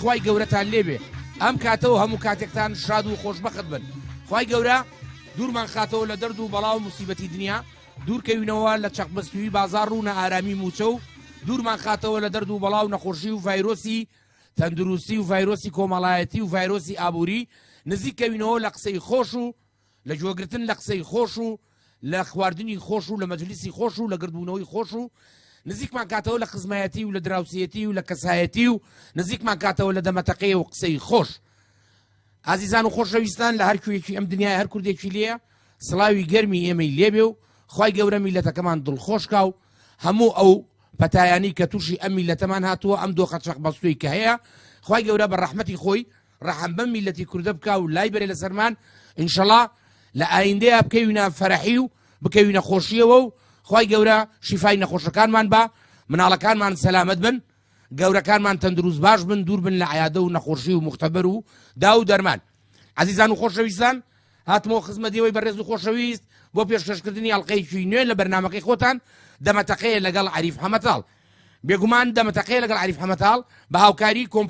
خوای گەورەتان لێبێ ئەم کاتەوە هەموو کاتێکتان شاد و خۆشبەخت بن خوای گەورە دوورمان خاتەوە لە دەرد و بەڵاو موسیبەتی دنیا دوورکەوینەوە لە چەقبەستوی بازار ڕوو نەئارامی موچە و دوورمان خاتەوە لە دەرد و بەڵاو نەخۆشی و ڤایرۆسی تەندروستی و ڤایرۆسی کۆمەڵایەتی و ڤایرۆسی ئابووری نزیکەوینەوە لە قسەی خۆش و لە جۆگرتن لە قسەی خۆش و لە خواردنی خۆش و لە مەجلیسی خۆش و لە گردبوونەوەی خۆش و نزیکمان کاتەوە لە خزمایەتی و لە دراوسەتی و لە کەسایەتی و نزیکمان کاتەوە لە دەمەتەقەیە و قسەی خۆش ئازیزان و خۆشەویستان لە هەر کوێکی ئەم دنیای هەر کوردێکی لێیە سڵاوی گەرمی ئێمەی لێبێ و خوای گەورە میلەتەکەمان دڵخۆشکا و هەموو ئەو پەتایانی کە تووشی ئەم میلەتەمان هاتووە ئەم دۆخە چەقبەستووی کە هەیە خوای گەورە بە ڕەحمەتی خۆی ڕەحەم بەم میلەتی کوردە بکا و لای بەرێ لەسەرمان ئینشەڵا لە ئایندەیە بکەوینە فەرەحی و بکەوینە خۆشیەوە و خوای گەورە شیفای نەخۆشەکانمان بە مناڵەکانمان سەلامەت بن گەورەکانمان تەندروست باش بن دوور بن لە عیادە و نەخۆشی و مختەبەر و دا و دەرمان عەزیزان و خۆشەویستان هاتمەوە خزمەتیەوەی بەڕێز و خۆشەویست بۆ پێشکەشکردنی ئەڵقەیەکی نوێ لە بەرنامەکەی خۆتان دەمەتەقەیە لەگەڵ عەریف حەمەتاڵ بێگومان دەمەتەقەیە لەگەڵ عەریف حەمەتاڵ بە هاوکاری